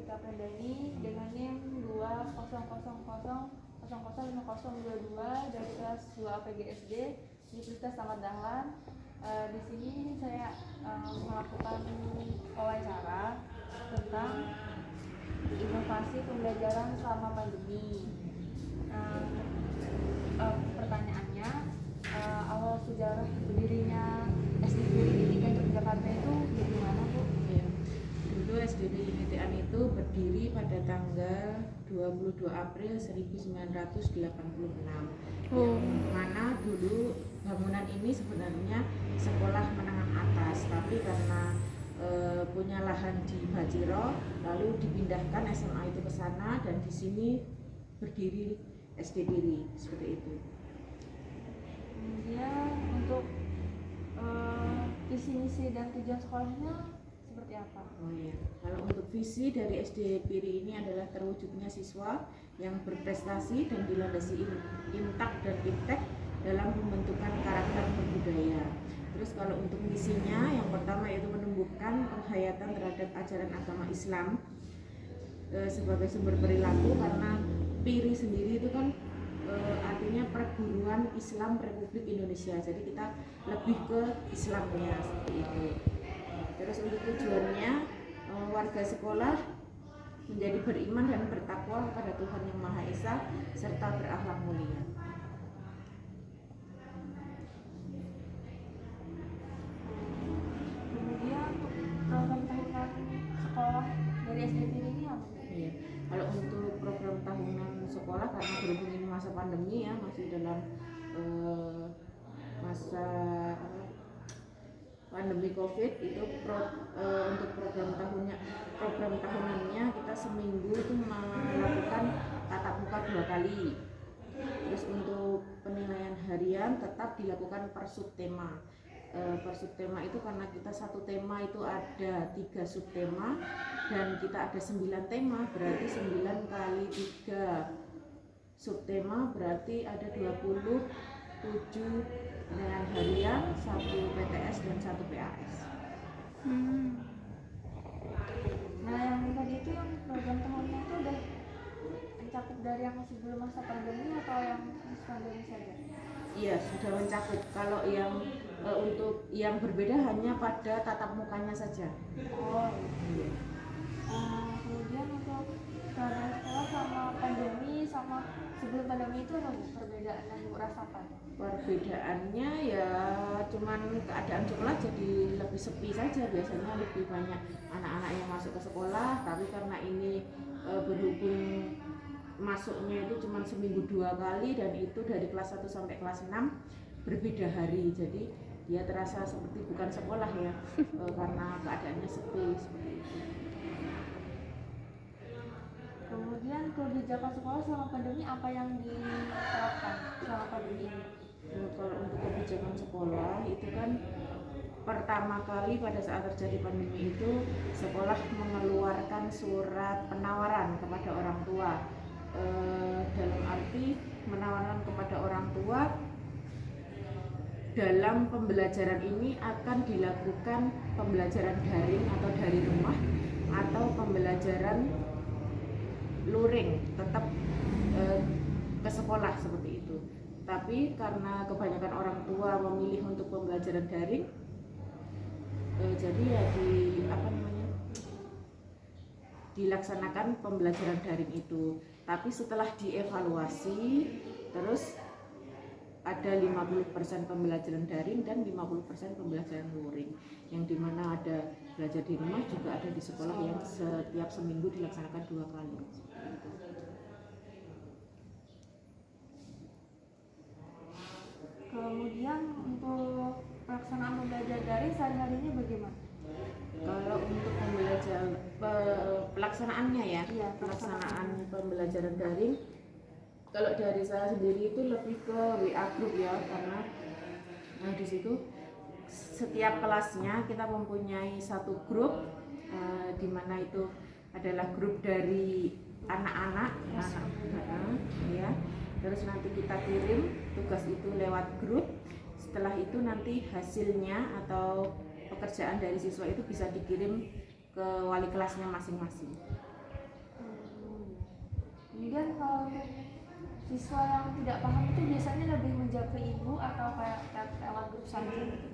Putita Pendani dengan NIM 200005022 dari kelas 2 PGSD Universitas Ahmad Dahlan. Di sini saya melakukan wawancara tentang inovasi pembelajaran selama pandemi. Pertanyaannya, awal sejarah berdirinya SD Piri ITK Yogyakarta itu bagaimana, Bu? Ya, dulu SDN ITK itu berdiri pada tanggal 22 April 1986. Yang mana dulu bangunan ini sebenarnya sekolah menengah atas, tapi karena punya lahan di Baciro, lalu dipindahkan SMA itu ke sana dan di sini berdiri SD Piri seperti itu. Kemudian untuk visi misi dan tujuan sekolahnya seperti apa? Oh iya, kalau untuk visi dari SD Piri ini adalah terwujudnya siswa yang berprestasi dan dilandasi intak dan iptek dalam pembentukan karakter berbudaya. Terus kalau untuk misinya, yang pertama yaitu menumbuhkan penghayatan terhadap ajaran agama Islam sebagai sumber perilaku, karena Piri sendiri itu kan artinya perguruan Islam Republik Indonesia, jadi kita lebih ke Islamnya seperti itu. Terus untuk tujuannya, warga sekolah menjadi beriman dan bertakwa kepada Tuhan Yang Maha Esa serta berakhlak mulia. Kemudian untuk program tahunan sekolah dari SD Piri ini apa? Iya. Kalau untuk program tahunan sekolah, karena berhubung ini masa pandemi ya, masih dalam masa pandemi COVID, itu untuk program tahunannya kita seminggu itu melakukan tatap muka 2 kali. Terus untuk penilaian harian tetap dilakukan per subtema. Per subtema itu karena kita satu tema itu ada 3 subtema dan kita ada 9 tema, berarti 9 kali 3 subtema berarti ada 27 penilaian harian, 1 PTS dan 1 PAS. Nah, yang tadi itu yang program tahunnya itu udah mencakup dari yang sebelum masa pandemi atau yang pandemi saja? Iya, sudah mencakup. Kalau yang untuk yang berbeda hanya pada tatap mukanya saja. Oh iya. Kemudian untuk keadaan sekolah sama pandemi sama sebelum pandemi itu apa perbedaan yang Ibu rasakan? Perbedaannya ya cuman keadaan sekolah jadi lebih sepi saja. Biasanya lebih banyak anak-anak yang masuk ke sekolah, tapi karena ini berhubung masuknya itu cuma seminggu 2 kali dan itu dari kelas 1 sampai kelas 6 berbeda hari, jadi dia terasa seperti bukan sekolah ya karena keadaannya sepi seperti itu. Kemudian kebijakan sekolah selama pandemi apa yang diterapkan selama pandemi ini? Kalau untuk kebijakan sekolah itu kan pertama kali pada saat terjadi pandemi itu sekolah mengeluarkan surat penawaran kepada orang tua, dalam arti menawarkan kepada orang tua dalam pembelajaran ini akan dilakukan pembelajaran daring atau dari rumah atau pembelajaran luring tetap ke sekolah seperti itu. Tapi karena kebanyakan orang tua memilih untuk pembelajaran daring, jadi ya dilaksanakan pembelajaran daring itu. Tapi setelah dievaluasi terus ada 50% pembelajaran daring dan 50% pembelajaran luring, yang dimana ada belajar di rumah juga ada di sekolah yang setiap seminggu dilaksanakan 2 kali. Kemudian untuk pelaksanaan pembelajaran daring sehari-harinya bagaimana? Kalau untuk pelaksanaannya ya, Iya, pelaksanaan pembelajaran daring, kalau dari saya sendiri itu lebih ke WA group ya, karena di situ setiap kelasnya kita mempunyai satu grup, di mana itu adalah grup dari anak-anak, ya. Terus nanti kita kirim tugas itu lewat grup. Setelah itu nanti hasilnya atau pekerjaan dari siswa itu bisa dikirim ke wali kelasnya masing-masing. Kemudian kalau untuk siswa yang tidak paham itu biasanya lebih menjapri ibu atau kayak lewat grup saja gitu.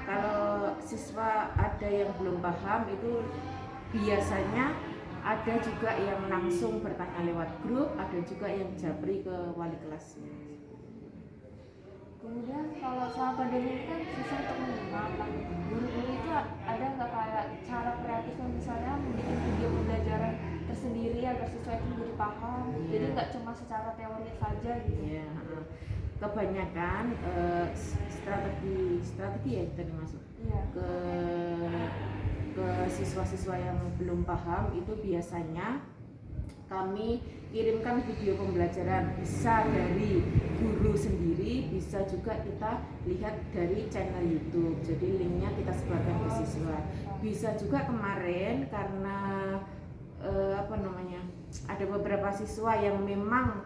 Kalau siswa ada yang belum paham itu biasanya ada juga yang langsung bertanya lewat grup, ada juga yang japri ke wali kelasnya. Kemudian kalau selama pandemi ini kan susah untuk menyimak. Guru-guru itu ada nggak kayak cara kreatif yang misalnya membuat video pembelajaran tersendiri agar siswa itu menjadi paham, jadi nggak cuma secara teori saja gitu. Ya, kebanyakan strategi ya kita dimasuk ke siswa-siswa yang belum paham itu biasanya kami kirimkan video pembelajaran, bisa dari guru sendiri, bisa juga kita lihat dari channel YouTube. Jadi linknya kita sebarkan ke siswa. Bisa juga kemarin karena ada beberapa siswa yang memang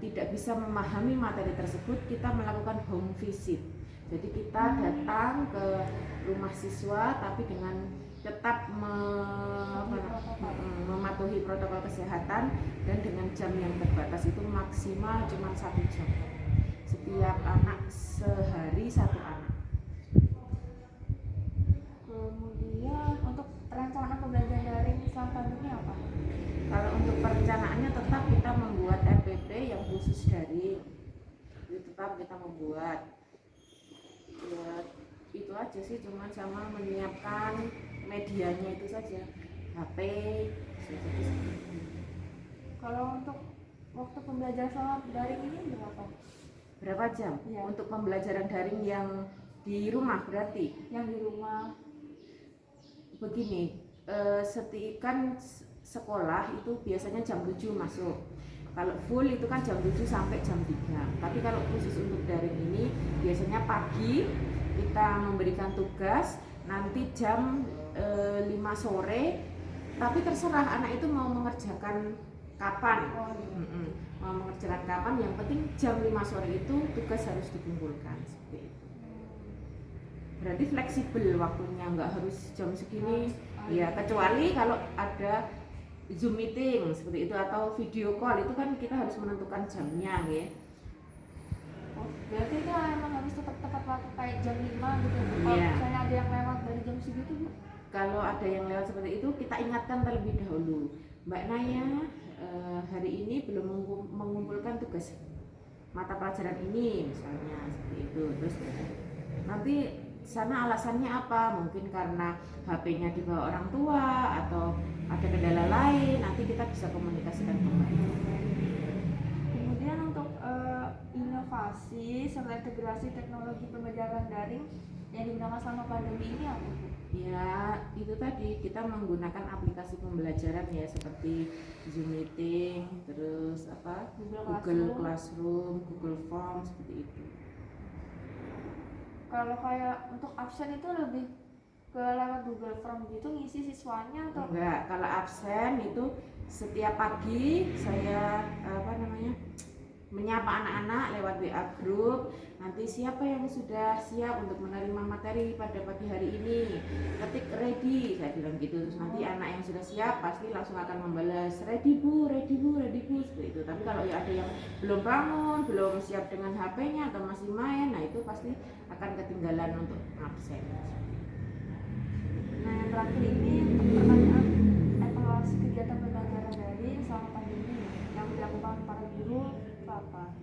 tidak bisa memahami materi tersebut, kita melakukan home visit. Jadi kita datang ke rumah siswa tapi dengan tetap mematuhi protokol kesehatan dan dengan jam yang terbatas, itu maksimal cuma 1 jam setiap anak, sehari 1 anak. Kemudian untuk perencanaan pembelajaran daring selama pandemi apa? Kalau untuk perencanaannya tetap kita membuat RPP yang khusus daring, itu tetap kita membuat. Ya, itu aja sih, cuma sama menyiapkan medianya itu saja, HP. Kalau untuk waktu pembelajaran selama daring ini berapa jam? Ya. Untuk pembelajaran daring yang di rumah berarti? Yang di rumah. Begini, kan sekolah itu biasanya jam 7 masuk. Kalau full itu kan jam 7 sampai jam 3. Tapi kalau khusus untuk daring ini biasanya pagi kita memberikan tugas, nanti jam 5 sore, tapi terserah anak itu mau mengerjakan kapan. Mau mengerjakan kapan, yang penting jam 5 sore itu tugas harus dikumpulkan seperti itu. Berarti fleksibel waktunya, nggak harus jam segini. Ya, kecuali kalau ada Zoom meeting seperti itu atau video call, itu kan kita harus menentukan jamnya ya. Berarti itu emang harus tetap tepat waktu kayak jam 5 gitu. Kalau misalnya ada yang lewat dari jam segitu, Bu? Kalau ada yang lewat seperti itu, kita ingatkan terlebih dahulu. Mbak Naya, hari ini belum mengumpulkan tugas mata pelajaran ini misalnya, seperti itu. Terus nanti sana alasannya apa? Mungkin karena HP-nya dibawa orang tua atau ada kendala lain, nanti kita bisa komunikasikan kembali. Kemudian untuk inovasi serta integrasi teknologi pembelajaran daring yang digunakan selama pandemi ini apa? Ya, itu tadi kita menggunakan aplikasi pembelajaran ya, seperti Zoom Meeting, terus Google Classroom, Google Form, seperti itu. Kalau kayak untuk absen itu lebih ke lewat Google Form gitu ngisi siswanya atau? Enggak, kalau absen itu setiap pagi saya menyapa anak-anak lewat WA group. Nanti siapa yang sudah siap untuk menerima materi pada pagi hari ini, ketik ready, saya bilang gitu. Terus nanti anak yang sudah siap pasti langsung akan membalas ready bu, seperti itu. Tapi kalau ya ada yang belum bangun, belum siap dengan HP-nya atau masih main, nah itu pasti akan ketinggalan untuk absen. Nah, yang terakhir ini untuk pertanyaan evaluasi kegiatan pembelajaran daring selama pandemi yang dilakukan para guru apa?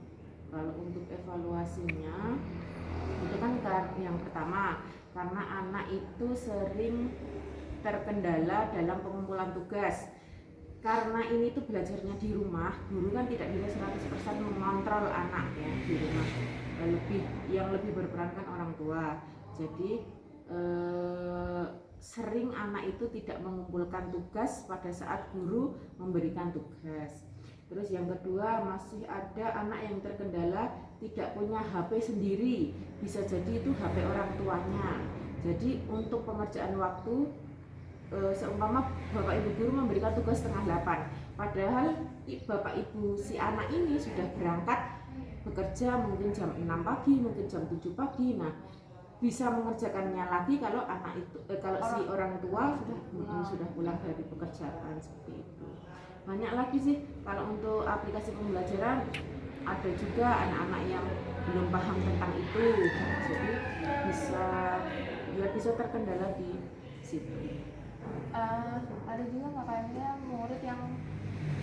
Kalau untuk evaluasinya itu kan yang pertama, karena anak itu sering terkendala dalam pengumpulan tugas. Karena ini tuh belajarnya di rumah, guru kan tidak bisa 100% mengontrol anak ya di rumah. Yang lebih berperan kan orang tua. Jadi sering anak itu tidak mengumpulkan tugas pada saat guru memberikan tugas. Terus yang kedua, masih ada anak yang terkendala tidak punya HP sendiri, bisa jadi itu HP orang tuanya. Jadi untuk pengerjaan waktu, seumpama bapak ibu guru memberikan tugas setengah 8, padahal bapak ibu si anak ini sudah berangkat bekerja mungkin jam 6 pagi, mungkin jam 7 pagi. Nah, bisa mengerjakannya lagi kalau anak itu si orang tua sudah pulang dari pekerjaan, seperti itu. banyak lagi sih. Kalau untuk aplikasi pembelajaran ada juga anak-anak yang belum paham tentang itu, jadi bisa terkendala di situ. Ada juga nggak kayaknya murid yang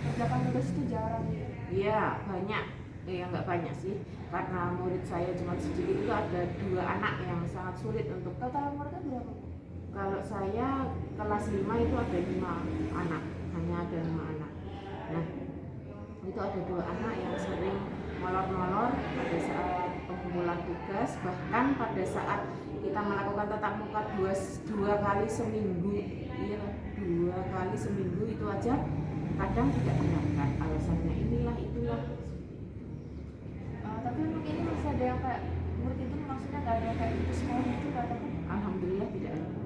kerjakan tugas itu jarang gitu? Iya banyak, ya nggak banyak sih, karena murid saya cuma sedikit, itu ada 2 anak yang sangat sulit untuk. Total muridnya berapa? Kalau saya kelas 5 itu ada 5 anak, hanya ada 5 anak. Nah itu ada 2 anak yang sering molor-molor pada saat pengumpulan tugas, bahkan pada saat kita melakukan tatap muka dua kali seminggu, iya 2 kali seminggu itu aja kadang tidak berangkat, alasannya inilah itulah. Tapi mungkin ini masih ada yang kayak murid itu maksudnya nggak ada yang kayak putus sekolah gitu, nggak ada kan? Alhamdulillah tidak ada.